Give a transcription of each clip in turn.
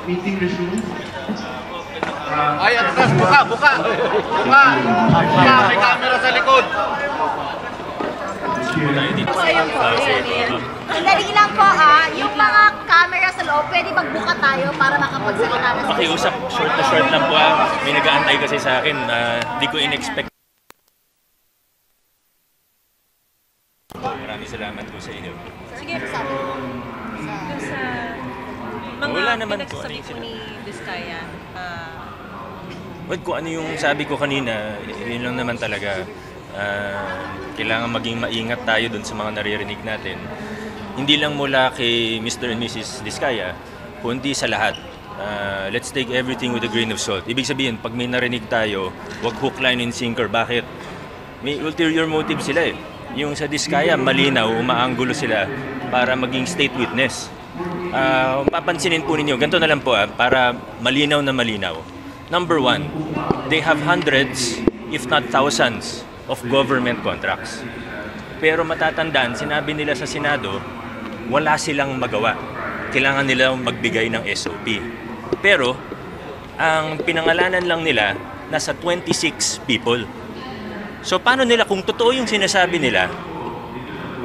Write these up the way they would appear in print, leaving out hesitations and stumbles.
Meeting resumed. Ay, atras, buka! Buka! May camera sa likod! Sandali lang po yung mga camera sa loob, pwede magbuka tayo para makapagsalita na sa Pakiusap, short na short lang po May nag-aantay kasi sa akin. Di ko in-expect. Maraming salamat po sa inyo. Sige, sabi mo. Sa Wala mga naman po. pinagsasabi po ni Vizcaya, Well, kung ano yung sabi ko kanina, yun lang naman talaga. Kailangan maging maingat tayo dun sa mga naririnig natin. Hindi lang mula kay Mr. and Mrs. Vizcaya, kundi sa lahat. Let's take everything with a grain of salt. Ibig sabihin, pag may narinig tayo, wag hook, line, and sinker. Bakit? May ulterior motive sila eh. Yung sa Vizcaya, malinaw, umaanggulo sila para maging state witness. Papansinin po ninyo, ganito na lang po para malinaw na malinaw. Number one, they have hundreds, if not thousands, of government contracts. Pero matatandaan, sinabi nila sa Senado, wala silang magawa. Kailangan nila magbigay ng SOP. Pero, ang pinangalanan lang nila, nasa 26 people. So, paano nila, kung totoo yung sinasabi nila,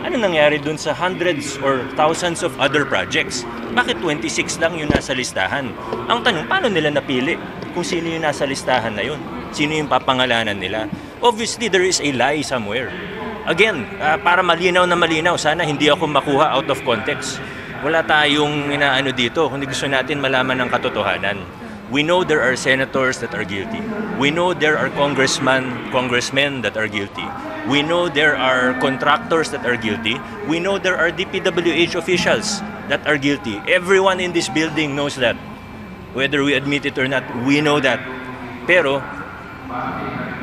ano nangyari dun sa hundreds or thousands of other projects? Bakit 26 lang yung nasa listahan? Ang tanong, paano nila napili kung sino yung nasa listahan na yun? Sino yung papangalanan nila? Obviously, there is a lie somewhere. Again, para malinaw na malinaw, sana hindi ako makuha out of context. Wala tayong inaano dito, kundi gusto natin malaman ng katotohanan. We know there are senators that are guilty. We know there are congressmen that are guilty. We know there are contractors that are guilty. We know there are DPWH officials that are guilty. Everyone in this building knows that. Whether we admit it or not, we know that. Pero,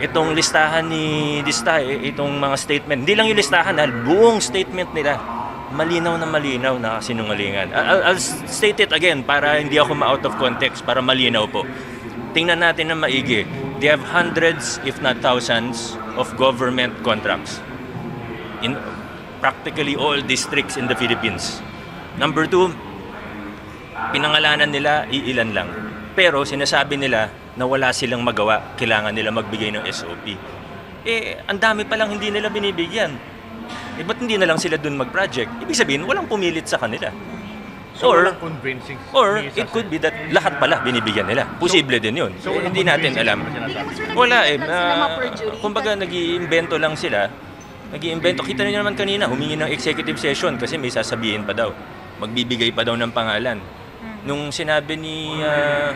itong listahan ni Vizcaya, itong mga statement, hindi lang yung listahan, buong statement nila, malinaw na sinungalingan. I'll state it again para hindi ako ma-out of context, para malinaw po. Tingnan natin na maigi. They have hundreds, if not thousands, of government contracts in practically all districts in the Philippines. Number two, pinangalanan nila, iilan lang. Pero sinasabi nila na wala silang magawa, kailangan nila magbigay ng SOP. Ang dami palang hindi nila binibigyan. Ba't hindi na lang sila dun mag-project? Ibig sabihin, walang pumilit sa kanila. So, walang convincing. Or it could be that lahat pala binibigyan nila. Posible din yun. So, hindi natin alam. Wala kumbaga nag-iimbento lang sila. Nag-iimbento. Kita niyo naman kanina, humingi ng executive session kasi may sasabihin pa daw. Magbibigay pa daw ng pangalan. Nung sinabi ni,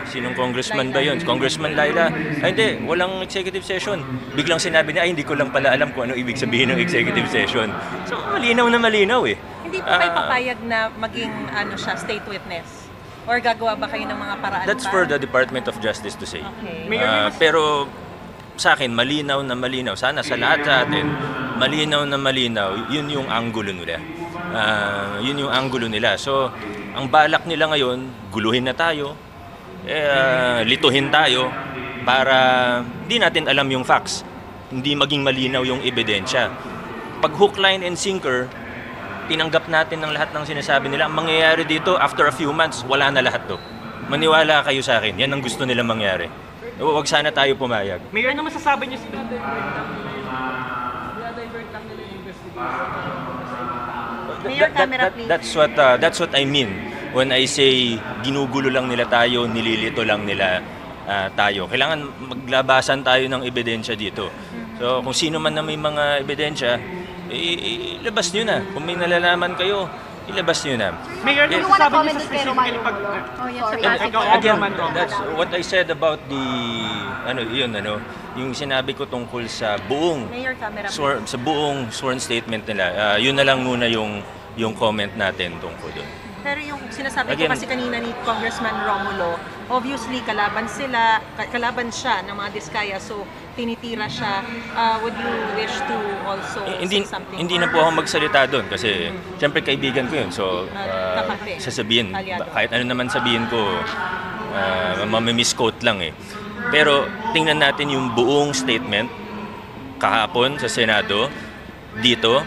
sinong congressman ba yun? Congressman Laila, hindi, walang executive session. Biglang sinabi niya, hindi ko lang pala alam kung ano ibig sabihin ng executive session. So, malinaw na malinaw eh. hindi po kayo papayag na maging siya, state witness? Or gagawa ba kayo ng mga paraan? That's for the Department of Justice to say. Okay. Pero sa akin, malinaw na malinaw. Sana sa lahat sa atin, malinaw na malinaw. Yun yung anggulo nila. Yun yung anggulo nila. So, ang balak nila ngayon, guluhin na tayo, lituhin tayo, para di natin alam yung facts. Hindi maging malinaw yung ebidensya. Pag hook, line, and sinker, tinanggap natin ng lahat ng sinasabi nila. Ang mangyayari dito, after a few months, wala na lahat to. Maniwala kayo sa akin. Yan ang gusto nila mangyari. Huwag sana tayo pumayag. Mayor, ano masasabi niyo sa Mayor, camera please. That's what I mean when I say ginugulo lang nila tayo, nililito lang nila tayo. Kailangan maglabasan tayo ng ebidensya dito. So kung sino man na may mga ebidensya, ilabas nyo na. Kung may nalalaman kayo, ilabas nyo na. Mayor, ano masasabi niyo sa specifically pag... Again, that's what I said about the yung sinabi ko tungkol sa buong Mayor, camera. sa buong sworn statement nila. Yun na lang muna yung comment natin tungkol doon. Pero yung sinasabi ko kasi kanina ni Congressman Romulo, obviously kalaban siya ng mga Vizcaya, so tinitira siya. Would you wish to also say something? Hindi na po ako magsalita doon kasi siyempre kaibigan ko yun. So sasabihin, kahit ano naman sabihin ko, mamamisquote lang eh. Pero tingnan natin yung buong statement kahapon sa Senado, dito,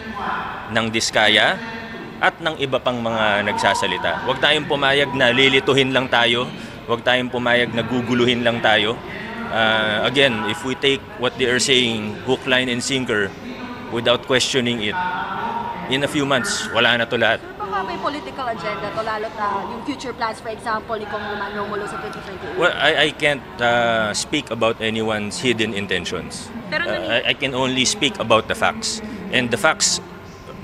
ng Vizcaya, at ng iba pang mga nagsasalita. Huwag tayong pumayag na lilituhin lang tayo. Huwag tayong pumayag na guguluhin lang tayo. Again, if we take what they are saying, hook, line, and sinker, without questioning it, in a few months, wala na to lahat. Baka may political agenda to, lalo na yung future plans, for example, ni Congressman Romulo sa 2028. Well, I can't speak about anyone's hidden intentions. Pero I can only speak about the facts. And the facts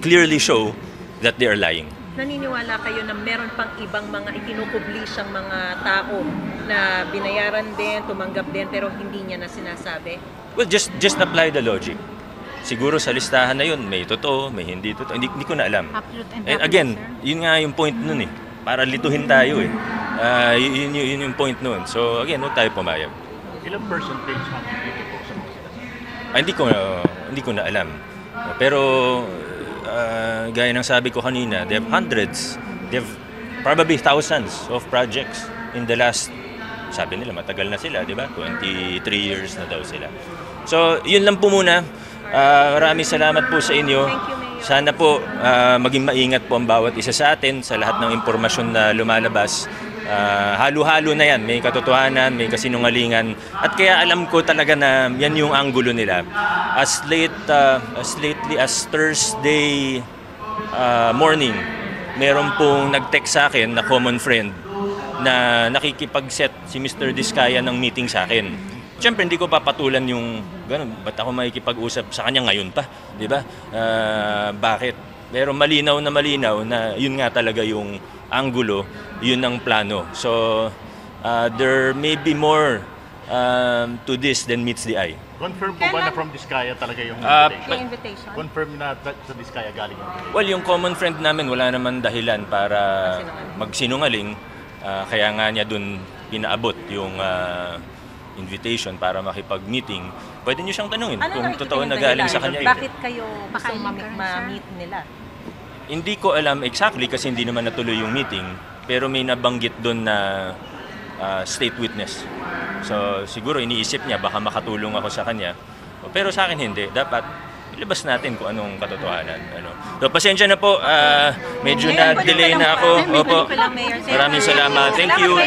clearly show that they are lying. Naniniwala kayo na meron pang ibang mga ikinukubli siyang mga tao na binayaran din, tumanggap din, pero hindi niya na sinasabi? Well, just apply the logic. Siguro sa listahan na yun, may totoo, may hindi totoo. Hindi ko na alam. And again, yun nga yung point nun eh. Para lituhin tayo eh. Yun yung point nun. So again, huwag tayo pumayag. Ilang percentage ang dito po sa mga Hindi ko na alam. Pero gaya ng sabi ko kanina, they have hundreds, they have probably thousands of projects in the last, sabi nila matagal na sila, di ba? 23 years na daw sila. So, yun lang po muna. Maraming salamat po sa inyo. Thank you, Mayor. Sana po maging maingat po ang bawat isa sa atin sa lahat ng impormasyon na lumalabas. Halo-halo na yan. May katotohanan, may kasinungalingan. At kaya alam ko talaga na yan yung anggulo nila. As lately as Thursday morning, meron pong nag-text sa akin na common friend na nakikipag-set si Mr. Diskaya ng meeting sa akin. Siyempre, hindi ko papatulan yung gano'n. Ba't ako makikipag-usap sa kanya ngayon pa? Di ba? Bakit? Pero malinaw na yun nga talaga yung anggulo, yun ang plano. So, there may be more to this than meets the eye. Confirm po ba na from Diskaya talaga yung Yung invitation? Confirm na sa Diskaya galing yung invitation? Well, yung common friend namin, wala naman dahilan para magsinungaling. Kaya nga niya dun pinaabot yung invitation para makipag-meeting. Pwede niyo siyang tanungin kung totoo na galing sa kanya. Bakit kayo gustong ma-meet nila? Hindi ko alam exactly kasi hindi naman natuloy yung meeting. Pero may nabanggit doon na state witness. So siguro iniisip niya baka makatulong ako sa kanya. Pero sa akin hindi. Dapat ilabas natin kung anong katotohanan. So pasensya na po. Medyo na-delay na ako. Opo. Maraming salamat. Thank you.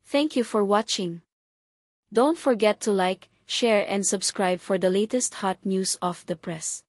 Thank you for watching. Don't forget to like, share and subscribe for the latest hot news of the press.